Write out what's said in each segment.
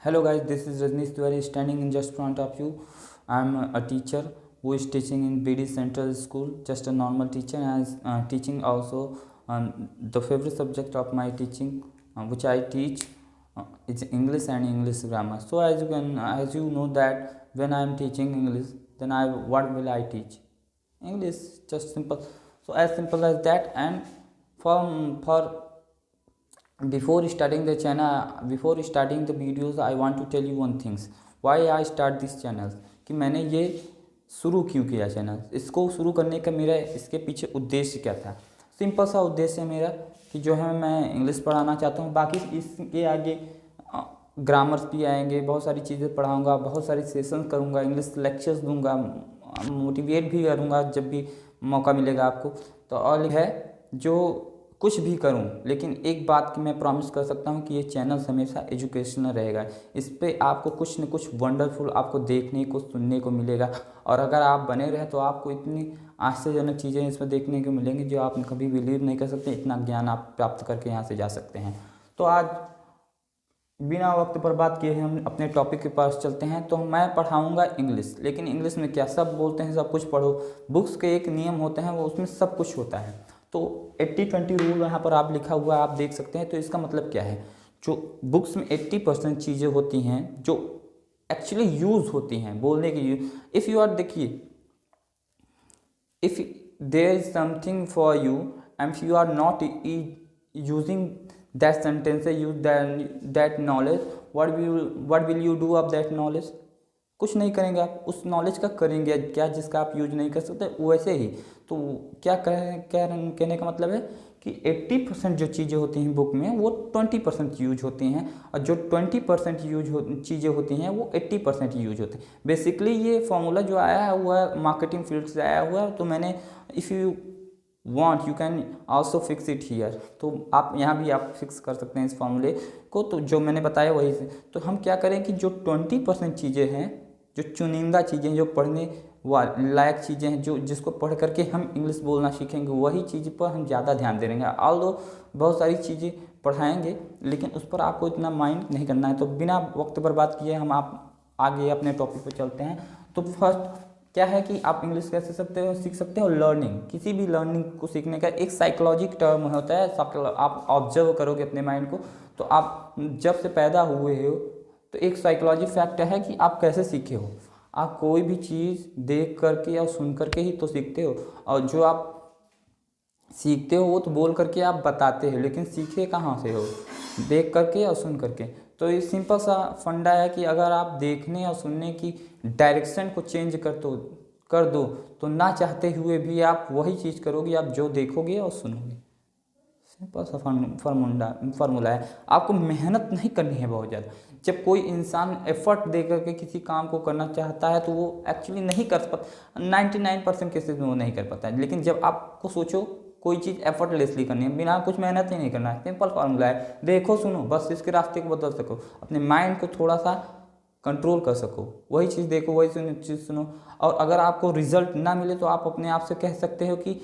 Hello guys, this is Rajnish Tiwari standing in just front of you. I am a teacher who is teaching in BD Central School, just a normal teacher, and teaching also the favorite subject of my teaching, which I teach, is English and English grammar. So as you know that when I am teaching English, then what will I teach? English, just simple. So as simple as that. And for before starting the channel, before starting the videos, I want to tell you one things why I start this channel, कि मैंने ये शुरू क्यों किया channel, इसको शुरू करने का मेरा इसके पीछे उद्देश्य क्या था। सिंपल सा उद्देश्य है मेरा कि जो है मैं इंग्लिश पढ़ाना चाहता हूँ। बाकी इसके आगे ग्रामर्स भी आएंगे, बहुत सारी चीज़ें पढ़ाऊँगा, बहुत सारी सेशन करूँगा, इंग्लिश लेक्चर्स दूँगा, मोटिवेट भी करूँगा जब भी मौका मिलेगा आपको। तो और है जो कुछ भी करूं, लेकिन एक बात की मैं प्रॉमिस कर सकता हूं कि ये चैनल हमेशा एजुकेशनल रहेगा। इस पे आपको कुछ न कुछ वंडरफुल आपको देखने को सुनने को मिलेगा, और अगर आप बने रहे तो आपको इतनी आश्चर्यजनक चीज़ें इसमें देखने को मिलेंगी जो आप कभी बिलीव नहीं कर सकते। इतना ज्ञान आप प्राप्त करके यहाँ से जा सकते हैं। तो आज बिना वक्त बर्बाद किए हम अपने टॉपिक के पास चलते हैं। तो मैं पढ़ाऊँगा इंग्लिश, लेकिन इंग्लिश में क्या सब बोलते हैं सब कुछ पढ़ो, बुक्स के एक नियम होते हैं, वो उसमें सब कुछ होता है। तो 80-20 रूल यहाँ पर आप लिखा हुआ आप देख सकते हैं। तो इसका मतलब क्या है, जो बुक्स में 80% चीज़ें होती हैं जो एक्चुअली यूज़ होती हैं बोलने की। इफ़ यू आर, देखिए, if there is something for you and you are not using that sentence, use that knowledge, what will you do of that knowledge? कुछ नहीं करेंगे आप, उस नॉलेज का करेंगे क्या जिसका आप यूज नहीं कर सकते। वैसे ही तो क्या कहने का मतलब है कि 80% जो चीज़ें होती हैं बुक में वो 20% यूज होती हैं, और जो 20% चीज़ें होती हैं वो 80% यूज होती हैं। बेसिकली ये फॉर्मूला जो आया हुआ है मार्केटिंग फील्ड से आया हुआ है। तो मैंने if you want you can also fix it here, तो आप यहाँ भी आप फिक्स कर सकते हैं इस फॉर्मूले को। तो जो मैंने बताया वही से, तो हम क्या करें कि जो 20% चीज़ें हैं, जो चुनिंदा चीज़ें, जो पढ़ने लायक चीज़ें हैं, जो जिसको पढ़ करके हम इंग्लिश बोलना सीखेंगे, वही चीज़ पर हम ज़्यादा ध्यान दे देंगे। ऑल्दो बहुत सारी चीज़ें पढ़ाएंगे, लेकिन उस पर आपको इतना माइंड नहीं करना है। तो बिना वक्त बर्बाद किए हम आप आगे अपने टॉपिक पर चलते हैं। तो फर्स्ट क्या है कि आप इंग्लिश कैसे सीख सकते हो। लर्निंग, किसी भी लर्निंग को सीखने का एक साइकोलॉजिक टर्म होता है। आप ऑब्जर्व करोगे अपने माइंड को, तो आप जब से पैदा हुए हो तो एक साइकोलॉजी फैक्टर है कि आप कैसे सीखे हो। आप कोई भी चीज़ देख करके या सुन करके ही तो सीखते हो, और जो आप सीखते हो वो तो बोल करके आप बताते हो, लेकिन सीखे कहाँ से हो? देख करके और सुन करके। तो ये सिंपल सा फंडा है कि अगर आप देखने और सुनने की डायरेक्शन को चेंज कर दो तो ना चाहते हुए भी आप वही चीज़ करोगे, आप जो देखोगे और सुनोगे। सिंपल सा फार्मूला है। आपको मेहनत नहीं करनी है बहुत ज़्यादा। जब कोई इंसान एफर्ट दे करके किसी काम को करना चाहता है तो वो एक्चुअली नहीं कर पाता, 99% केसेस में वो नहीं कर पाता है। लेकिन जब आपको सोचो कोई चीज़ एफर्टलेसली करनी है, बिना कुछ मेहनत ही नहीं करना है, सिंपल फार्मूला है, देखो सुनो, बस इसके रास्ते को बदल सको, अपने माइंड को थोड़ा सा कंट्रोल कर सको, वही चीज़ देखो, वही चीज़ सुनो। और अगर आपको रिजल्ट ना मिले तो आप अपने आप से कह सकते हो कि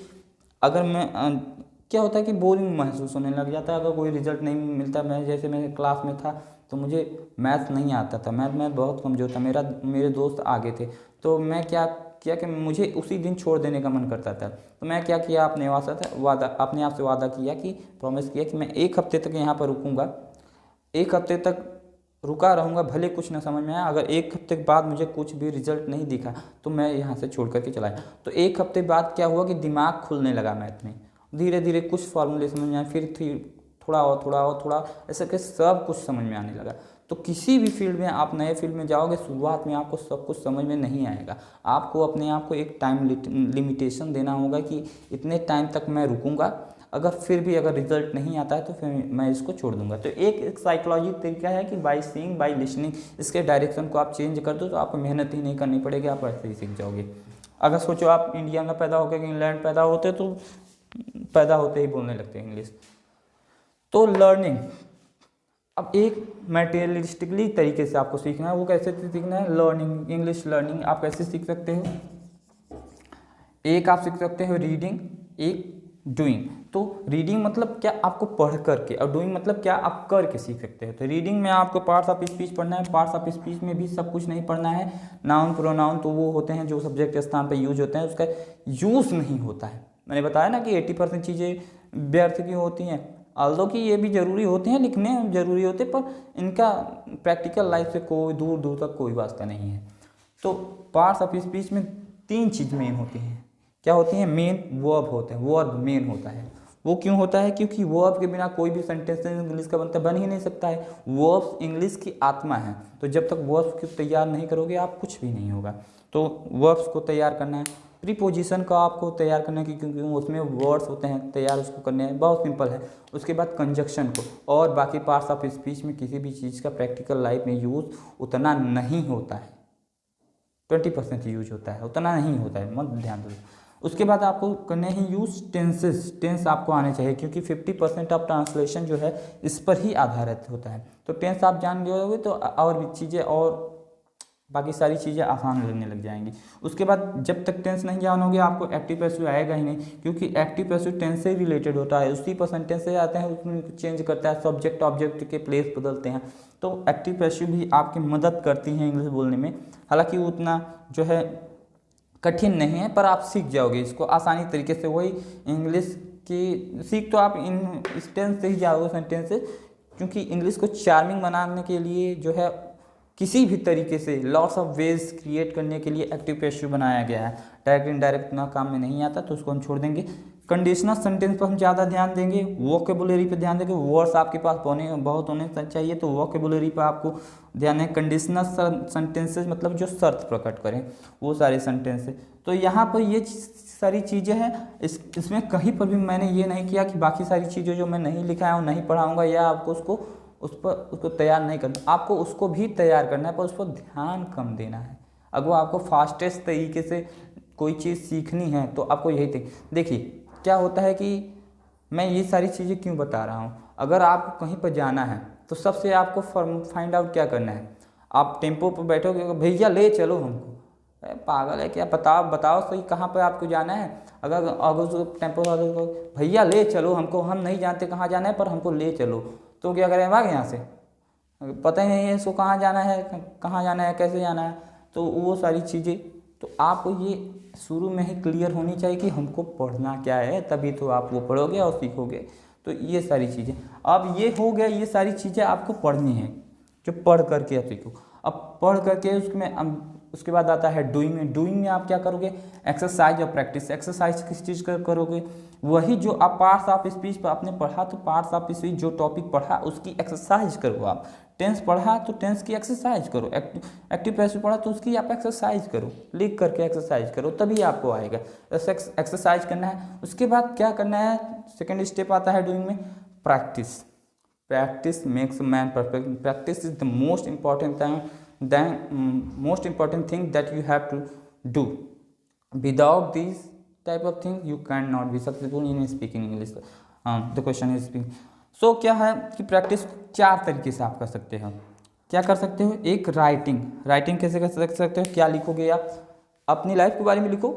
अगर मैं क्या होता है कि बोरिंग महसूस होने लग जाता है अगर कोई रिजल्ट नहीं मिलता। मैं क्लास में था तो मुझे मैथ नहीं आता था, मैथ में बहुत कमज़ोर था, मेरे दोस्त आगे थे। तो मैं क्या किया कि मुझे उसी दिन छोड़ देने का मन करता था। तो मैं क्या किया, अपने आप से वादा किया कि प्रॉमिस किया कि मैं 1 हफ्ते तक यहाँ पर रुकूँगा, 1 हफ्ते तक रुका रहूँगा, भले कुछ ना समझ में आया। अगर 1 हफ्ते के बाद मुझे कुछ भी रिजल्ट नहीं दिखा तो मैं यहाँ से छोड़ करके चला आया। तो 1 हफ्ते बाद क्या हुआ कि दिमाग खुलने लगा मैथ में, धीरे धीरे कुछ फॉर्मूले समझ में आए, फिर थोड़ा ऐसा कि सब कुछ समझ में आने लगा। तो किसी भी फील्ड में आप नए फील्ड में जाओगे, शुरुआत में आपको सब कुछ समझ में नहीं आएगा। आपको अपने आप को एक टाइम लिमिटेशन देना होगा कि इतने टाइम तक मैं रुकूंगा, फिर भी अगर रिजल्ट नहीं आता है तो फिर मैं इसको छोड़ दूंगा। तो एक साइकोलॉजी तरीका है कि बाय सीइंग बाय लिसनिंग, इसके डायरेक्शन को आप चेंज कर दो तो आपको मेहनत ही नहीं करनी पड़ेगी, आप ऐसे ही सीख जाओगे। अगर सोचो आप इंडिया में पैदा होकर इंग्लैंड पैदा होते तो पैदा होते ही बोलने लगते हैं इंग्लिश। तो लर्निंग, अब एक मटेरियलिस्टिकली तरीके से आपको सीखना है। वो कैसे सीखना है? लर्निंग, इंग्लिश लर्निंग आप कैसे सीख सकते हो? एक आप सीख सकते हो रीडिंग, एक डूइंग। तो रीडिंग मतलब क्या आपको पढ़ करके, और डूइंग मतलब क्या आप करके सीख सकते हो। तो रीडिंग में आपको पार्ट्स ऑफ स्पीच पढ़ना है, पार्ट्स ऑफ स्पीच में भी सब कुछ नहीं पढ़ना है। नाउन प्रोनाउन तो वो होते हैं जो सब्जेक्ट के स्थान पर यूज होते हैं, उसका यूज़ नहीं होता है। मैंने बताया ना कि 80% चीज़ें व्यर्थ की होती हैं, ऑल्दो कि ये भी ज़रूरी होते हैं, लिखने ज़रूरी होते, पर इनका प्रैक्टिकल लाइफ से कोई दूर दूर तक कोई वास्ता नहीं है। तो पार्ट्स ऑफ स्पीच में 3 चीज़ मेन होती हैं। क्या होती हैं? मेन वर्ब होते हैं, वर्ब मेन होता है। वो क्यों होता है? क्योंकि वर्ब के बिना कोई भी सेंटेंस इंग्लिश का बन ही नहीं सकता है। वर्ब्स इंग्लिश की आत्मा है, तो जब तक वर्ब्स को तैयार नहीं करोगे आप कुछ भी नहीं होगा। तो वर्ब्स को तैयार करना है, प्रीपोजिशन का आपको तैयार करना है, क्योंकि उसमें वर्ड्स होते हैं तैयार, उसको करने हैं, बहुत सिंपल है। उसके बाद कंजक्शन को, और बाकी पार्ट्स ऑफ स्पीच में किसी भी चीज़ का प्रैक्टिकल लाइफ में यूज़ उतना नहीं होता है, 20% यूज होता है, उतना नहीं होता है, मत ध्यान दो। उसके बाद आपको करने ही यूज टेंसेस, टेंस आपको आने चाहिए, क्योंकि 50% ऑफ ट्रांसलेशन जो है इस पर ही आधारित होता है। तो टेंस आप जान गए तो और भी चीज़ें और बाकी सारी चीज़ें आसान लगने लग जाएंगी। उसके बाद जब तक टेंस नहीं जानोगे आपको एक्टिव पैसिव आएगा ही नहीं, क्योंकि एक्टिव पैसिव टेंस से रिलेटेड होता है, उसी पर सेंटेंस से आते हैं, उसमें चेंज करता है, सब्जेक्ट ऑब्जेक्ट के प्लेस बदलते हैं। तो एक्टिव पैसिव भी आपकी मदद करती हैं इंग्लिश बोलने में। हालांकि उतना जो है कठिन नहीं है, पर आप सीख जाओगे इसको आसानी तरीके से। वही इंग्लिश की सीख तो आप इन इस टेंस से ही जाओगे, सेंटेंस से, क्योंकि इंग्लिश को चार्मिंग बनाने के लिए जो है किसी भी तरीके से लॉट्स ऑफ वेज क्रिएट करने के लिए एक्टिव पैसिव बनाया गया है। डायरेक्ट इनडायरेक्ट ना काम में नहीं आता, तो उसको हम छोड़ देंगे। कंडीशनल सेंटेंस पर हम ज़्यादा ध्यान देंगे, वोकेबुलरी पे ध्यान देंगे। वर्ड्स आपके पास बहुत होने चाहिए, तो वोकेबुलरी पर आपको ध्यान है। कंडीशनल सेंटेंसेस मतलब जो शर्त प्रकट करें, वो सारे सेंटेंस है। तो यहाँ पर ये सारी चीज़ें हैं। इसमें कहीं पर भी मैंने ये नहीं किया कि बाकी सारी चीज़ें जो मैं नहीं लिखा हूँ नहीं पढ़ाऊँगा, या आपको उसको तैयार नहीं करना। आपको उसको भी तैयार करना है, पर उस पर ध्यान कम देना है। अगर आपको फास्टेस्ट तरीके से कोई चीज़ सीखनी है तो आपको यही देखिए क्या होता है कि मैं ये सारी चीज़ें क्यों बता रहा हूँ। अगर आपको कहीं पर जाना है तो सबसे आपको फाइंड आउट क्या करना है। आप टेम्पो पर बैठोगे, भैया ले चलो हमको, पागल है क्या, बताओ सही कहाँ पर आपको जाना है। अगर टेम्पो वाले को भैया ले चलो हमको, हम नहीं जानते कहाँ जाना है पर हमको ले चलो, तो क्या करें, भाग यहाँ से, पता ही नहीं है इसको कहाँ जाना है कैसे जाना है। तो वो सारी चीज़ें तो आपको ये शुरू में ही क्लियर होनी चाहिए कि हमको पढ़ना क्या है, तभी तो आप वो पढ़ोगे और सीखोगे। तो ये सारी चीज़ें, अब ये हो गया, ये सारी चीज़ें आपको पढ़नी है, जो पढ़ करके आप सीखो। अब पढ़ करके उसके बाद आता है डूइंग में। डूइंग में आप क्या करोगे, एक्सरसाइज और प्रैक्टिस। एक्सरसाइज किस चीज़ का करोगे, वही जो आप पार्ट्स ऑफ स्पीच पर आपने पढ़ा, तो पार्ट्स ऑफ स्पीच जो टॉपिक पढ़ा उसकी एक्सरसाइज करो आप। टेंस पढ़ा तो टेंस की एक्सरसाइज करो, एक्टिव पैसिव पढ़ा तो उसकी आप एक्सरसाइज करो, लिख करके एक्सरसाइज करो, तभी आपको आएगा। एक्सरसाइज करना है। उसके बाद क्या करना है, सेकेंड स्टेप आता है डूइंग में, practice. Practice makes man perfect. Practice is the most important thing that you have to do. Without these type of things you cannot be successful in speaking English. The question is speaking. So क्या है कि practice 4 तरीके से आप कर सकते हो। क्या कर सकते हो, एक राइटिंग कैसे कर सकते हो, क्या लिखोगे आप, अपनी लाइफ के बारे में लिखो,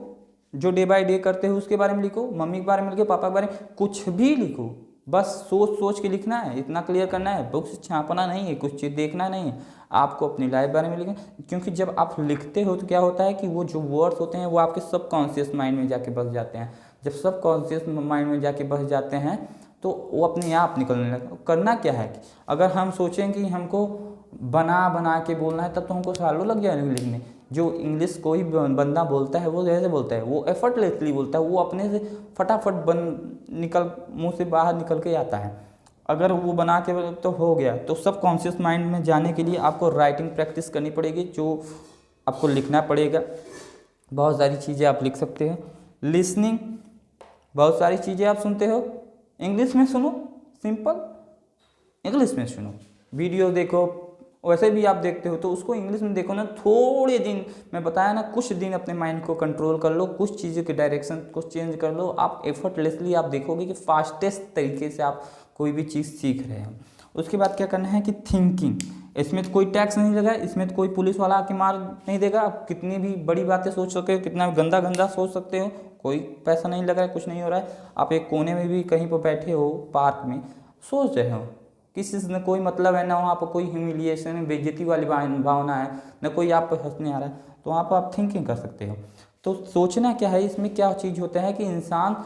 जो डे बाय डे करते हो उसके बारे में लिखो, मम्मी के बारे में लिखो, पापा के बारे में, कुछ भी लिखो, बस सोच के लिखना है, इतना क्लियर करना है। बुक्स छापना नहीं है, कुछ चीज़ देखना नहीं है, आपको अपनी लाइफ बारे में लिखना। क्योंकि जब आप लिखते हो तो क्या होता है कि वो जो वर्ड्स होते हैं वो आपके सबकॉन्शियस माइंड में जाके बस जाते हैं। जब सबकॉन्शियस माइंड में जाके बस जाते हैं तो वो अपने आप निकलने लगते। करना क्या है कि अगर हम सोचें कि हमको बना के बोलना है, तब तो हमको सालों लग जाएंगे लिखने। जो इंग्लिश कोई बंदा बोलता है वो जैसे बोलता है, वो एफर्टलेसली बोलता है, वो अपने से फटाफट मुंह से बाहर निकल के आता है। अगर वो बना के तो हो गया। तो सब कॉन्शियस माइंड में जाने के लिए आपको राइटिंग प्रैक्टिस करनी पड़ेगी, जो आपको लिखना पड़ेगा। बहुत सारी चीज़ें आप लिख सकते हो। लिसनिंग, बहुत सारी चीज़ें आप सुनते हो, इंग्लिश में सुनो, सिंपल इंग्लिश में सुनो। वीडियो देखो, वैसे भी आप देखते हो तो उसको इंग्लिश में देखो ना। थोड़े दिन, मैं बताया ना, कुछ दिन अपने माइंड को कंट्रोल कर लो, कुछ चीज़ों के डायरेक्शन को चेंज कर लो। आप एफर्टलेसली आप देखोगे कि फास्टेस्ट तरीके से आप कोई भी चीज़ सीख रहे हैं। उसके बाद क्या करना है कि थिंकिंग। इसमें तो कोई टैक्स नहीं लगा, इसमें तो कोई पुलिस वाला आके मार नहीं देगा। आप कितनी भी बड़ी बातें सोच सकते हो, कितना गंदा सोच सकते हो, कोई पैसा नहीं लग रहा है, कुछ नहीं हो रहा है, आप एक कोने में भी कहीं पर बैठे हो पार्क में सोच रहे हो, किसी से कोई मतलब है ना, वहाँ पर कोई ह्यूमिलिएशन बेइज्जती वाली भावना है ना, कोई आप पर हंसने आ रहा है, तो वहाँ पर आप थिंकिंग कर सकते हो। तो सोचना क्या है, इसमें क्या चीज़ होता है कि इंसान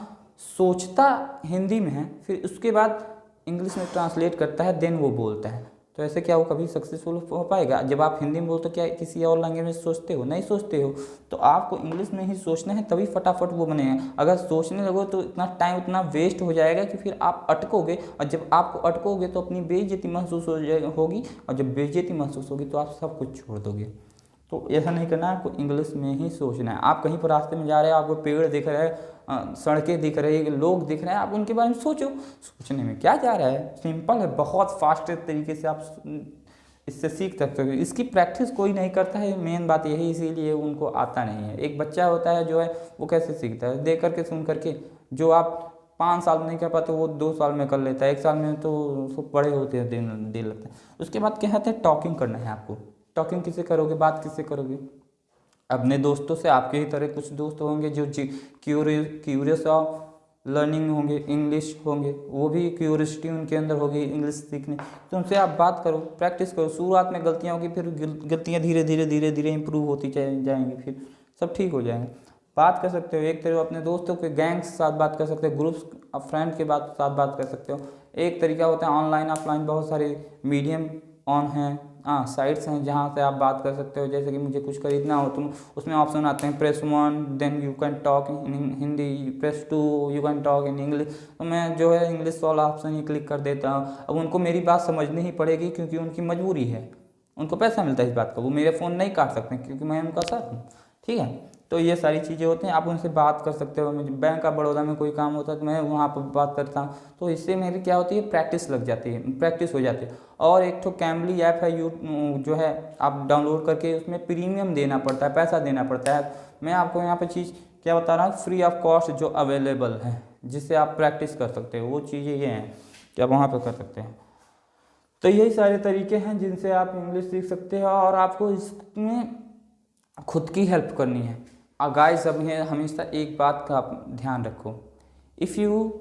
सोचता हिंदी में है, फिर उसके बाद इंग्लिश में ट्रांसलेट करता है, देन वो बोलता है। तो ऐसे क्या वो कभी सक्सेसफुल हो पाएगा? जब आप हिंदी में बोलते हो क्या किसी और लैंग्वेज में सोचते हो? नहीं सोचते हो। तो आपको इंग्लिश में ही सोचना है, तभी फटाफट वो बनेगा। अगर सोचने लगो तो इतना टाइम उतना वेस्ट हो जाएगा कि फिर आप अटकोगे, और जब आप अटकोगे तो अपनी बेइज्जती महसूस होगी, और जब बेइज्जती महसूस होगी तो आप सब कुछ छोड़ दोगे। तो ऐसा नहीं करना है, आपको इंग्लिश में ही सोचना है। आप कहीं पर रास्ते में जा रहे हैं, आपको पेड़ दिख रहे हैं, सड़कें दिख रही है, लोग दिख रहे हैं, आप उनके बारे में सोचो। सोचने में क्या जा रहा है, सिंपल है, बहुत फास्ट तरीके से आप इससे सीख सकते हो। इसकी प्रैक्टिस कोई नहीं करता है, मेन बात यही, इसीलिए उनको आता नहीं है। एक बच्चा होता है जो है वो कैसे सीखता है? देख करके, सुन करके। जो आप 5 साल में नहीं कर पाते वो 2 साल में कर लेता है, 1 साल में तो उसको बड़े होते हैं दिन लगता है। उसके बाद क्या कहते हैं, टॉकिंग करना है आपको। टॉकिंग किससे करोगे, बात किससे करोगे? अपने दोस्तों से। आपके ही तरह कुछ दोस्त होंगे जो क्यूरियस ऑफ लर्निंग होंगे, इंग्लिश होंगे, वो भी क्यूरियोसिटी उनके अंदर होगी इंग्लिश सीखने, तो उनसे आप बात करो, प्रैक्टिस करो। शुरुआत में गलतियाँ होगी, फिर गलतियाँ धीरे धीरे इंप्रूव होती जाएंगी, फिर सब ठीक हो जाएंगे। बात कर सकते हो एक तरह अपने दोस्तों के गैंग के साथ बात कर सकते हो, ग्रुप्स फ्रेंड के साथ बात कर सकते हो। एक तरीका होता है ऑनलाइन ऑफलाइन, बहुत सारे मीडियम ऑन हैं, साइट्स हैं जहाँ से आप बात कर सकते हो। जैसे कि मुझे कुछ खरीदना हो तो उसमें ऑप्शन आते हैं, press 1 then you can talk in Hindi, press 2 you can talk in English. तो मैं जो है इंग्लिश वाला ऑप्शन ही क्लिक कर देता हूँ। अब उनको मेरी बात समझनी ही पड़ेगी, क्योंकि उनकी मजबूरी है, उनको पैसा मिलता है इस बात का, वो मेरे फ़ोन नहीं काट सकते क्योंकि मैं उनका सर हूँ। ठीक है, तो ये सारी चीज़ें होती हैं, आप उनसे बात कर सकते हो। मुझे बैंक ऑफ बड़ौदा में कोई काम होता है तो मैं वहाँ पर बात करता हूँ, तो इससे मेरी क्या होती है, प्रैक्टिस लग जाती है, प्रैक्टिस हो जाती है। और एक तो कैमली ऐप है, जो है आप डाउनलोड करके उसमें प्रीमियम देना पड़ता है, पैसा देना पड़ता है। मैं आपको यहाँ पर चीज़ क्या बता रहा हूँ, फ्री ऑफ कॉस्ट जो अवेलेबल है, जिससे आप प्रैक्टिस कर सकते हो, वो चीज़ें ये हैं कि आप वहाँ पर कर सकते हैं। तो यही सारे तरीके हैं जिनसे आप इंग्लिश सीख सकते हो, और आपको इसमें खुद की हेल्प करनी है। गाइस, अब हमेशा एक बात का आप ध्यान रखो, if you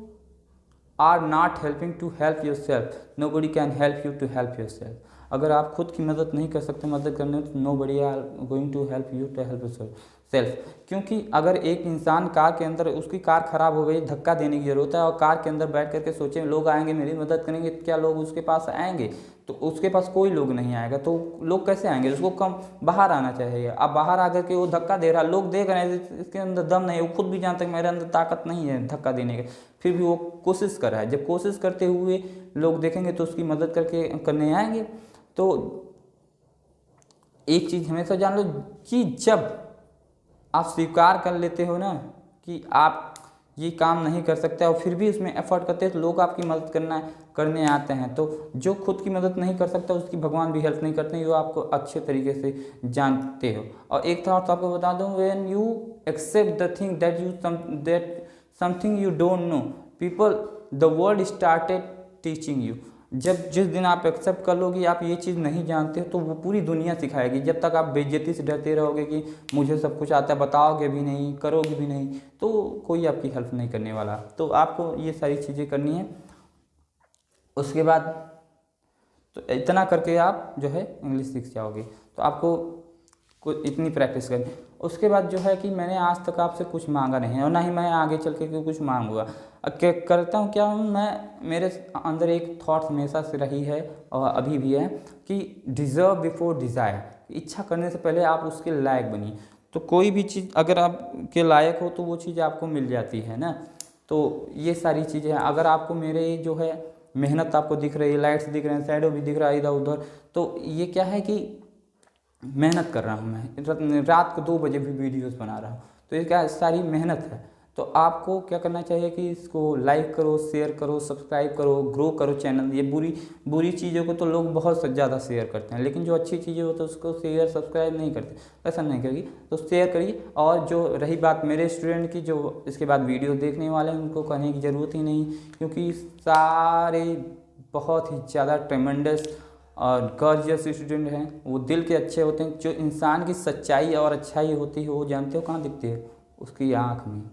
are not helping to help yourself, nobody can help you to help yourself. अगर आप खुद की मदद नहीं कर सकते मदद करने, तो nobody are going to help you to help yourself. क्योंकि अगर एक इंसान कार के अंदर, उसकी कार ख़राब हो गई, धक्का देने की ज़रूरत है, और कार के अंदर बैठ करके सोचे लोग आएंगे मेरी मदद करेंगे, क्या लोग उसके पास आएंगे? तो उसके पास कोई लोग नहीं आएगा, तो लोग कैसे आएंगे? उसको कम बाहर आना चाहिए। अब बाहर आकर के वो धक्का दे रहा, लोग देख रहे हैं इसके अंदर दम नहीं है, वो खुद भी जानता है मेरे अंदर ताकत नहीं है धक्का देने का, फिर भी वो कोशिश कर रहा है। जब कोशिश करते हुए लोग देखेंगे तो उसकी मदद करने आएंगे। तो एक चीज़ हमेशा जान लो कि जब आप स्वीकार कर लेते हो ना कि आप ये काम नहीं कर सकते, और फिर भी उसमें एफर्ट करते हैं, तो लोग आपकी मदद करने आते हैं। तो जो खुद की मदद नहीं कर सकता उसकी भगवान भी हेल्प नहीं करते हैं, वो आपको अच्छे तरीके से जानते हो। और एक थॉट आपको बता दूं, when you accept the thing that something you don't know, people the world started teaching you. जिस दिन आप एक्सेप्ट कर लोगे आप ये चीज़ नहीं जानते हो, तो वो पूरी दुनिया सिखाएगी। जब तक आप बेइज्जती से डरते रहोगे कि मुझे सब कुछ आता है, बताओगे भी नहीं, करोगे भी नहीं, तो कोई आपकी हेल्प नहीं करने वाला। तो आपको ये सारी चीज़ें करनी है। उसके बाद तो इतना करके आप जो है इंग्लिश सीख जाओगे। तो आपको इतनी प्रैक्टिस करनी। उसके बाद जो है कि मैंने आज तक आपसे कुछ मांगा नहीं है, और ना ही मैं आगे चल के कुछ मांगूंगा। करता हूँ क्या हूँ मैं, मेरे अंदर एक थॉट हमेशा से रही है और अभी भी है कि डिज़र्व बिफोर डिज़ायर। इच्छा करने से पहले आप उसके लायक बनिए। तो कोई भी चीज़ अगर आप के लायक हो तो वो चीज़ आपको मिल जाती है ना। तो ये सारी चीज़ें हैं। अगर आपको मेरे जो है मेहनत आपको दिख रही है, लाइट्स दिख रहे हैं, शैडो भी दिख रहा है इधर उधर, तो ये क्या है कि मेहनत कर रहा हूँ मैं, रात को 2 बजे भी वीडियोस बना रहा हूँ। तो ये क्या सारी मेहनत है। तो आपको क्या करना चाहिए कि इसको लाइक करो, शेयर करो, सब्सक्राइब करो, ग्रो करो चैनल। ये बुरी चीज़ों को तो लोग बहुत ज़्यादा शेयर करते हैं, लेकिन जो अच्छी चीज़ें होती है उसको शेयर सब्सक्राइब नहीं करते। ऐसा नहीं करिए, तो शेयर करिए। और जो रही बात मेरे स्टूडेंट की, जो इसके बाद वीडियो देखने वाले हैं, उनको कहने की ज़रूरत ही नहीं, क्योंकि सारे बहुत ही ज़्यादा ट्रेमेंडस और गॉर्जियस स्टूडेंट हैं। वो दिल के अच्छे होते हैं। जो इंसान की सच्चाई और अच्छाई होती है वो जानते हो कहाँ दिखती है? उसकी आँख में।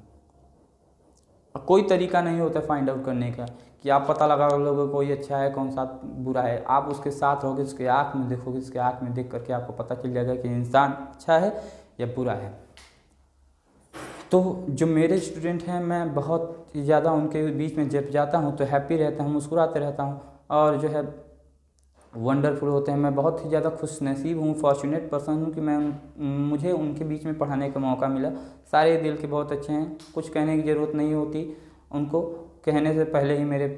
कोई तरीका नहीं होता फाइंड आउट करने का कि आप पता लगा लोगे कोई अच्छा है कौन सा बुरा है। आप उसके साथ रहोगे, उसके आँख में देखोगे, उसके आँख में देख करके आपको पता चल जाएगा कि इंसान अच्छा है या बुरा है। तो जो मेरे स्टूडेंट हैं, मैं बहुत ज़्यादा उनके बीच में जब जाता हूँ तो हैप्पी रहता हूँ, मुस्कुराते रहता हूँ और जो है वंडरफुल होते हैं। मैं बहुत ही ज़्यादा खुशनसीब हूँ, फॉर्चुनेट पर्सन हूँ कि मुझे उनके बीच में पढ़ाने का मौका मिला। सारे दिल के बहुत अच्छे हैं, कुछ कहने की ज़रूरत नहीं होती, उनको कहने से पहले ही मेरे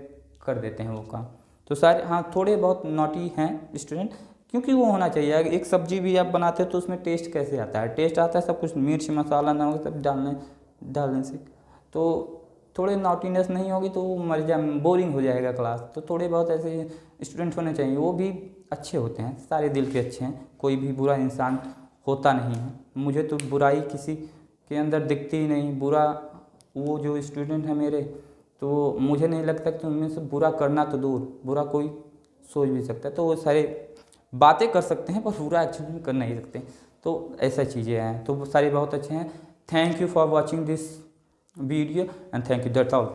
कर देते हैं वो काम। तो सारे हाँ, थोड़े बहुत नॉटी हैं स्टूडेंट, क्योंकि वो होना चाहिए। एक सब्जी भी आप बनाते हो तो उसमें टेस्ट कैसे आता है? टेस्ट आता है सब कुछ मिर्च मसाला नमक सब डालने से। तो थोड़े नॉटीनेस नहीं होगी तो मर जा बोरिंग हो जाएगा क्लास। तो थोड़े बहुत ऐसे स्टूडेंट होने चाहिए, वो भी अच्छे होते हैं, सारे दिल के अच्छे हैं, कोई भी बुरा इंसान होता नहीं है। मुझे तो बुराई किसी के अंदर दिखती ही नहीं। बुरा वो जो स्टूडेंट है मेरे, तो मुझे नहीं लगता कि उनमें से बुरा करना तो दूर, बुरा कोई सोच भी सकता है। तो वो सारे बातें कर सकते हैं पर बुरा एक्चुअली कर नहीं सकते। तो ऐसा चीज़ें हैं, तो वो सारे बहुत अच्छे हैं। Thank you for watching this video and thank you, that's all.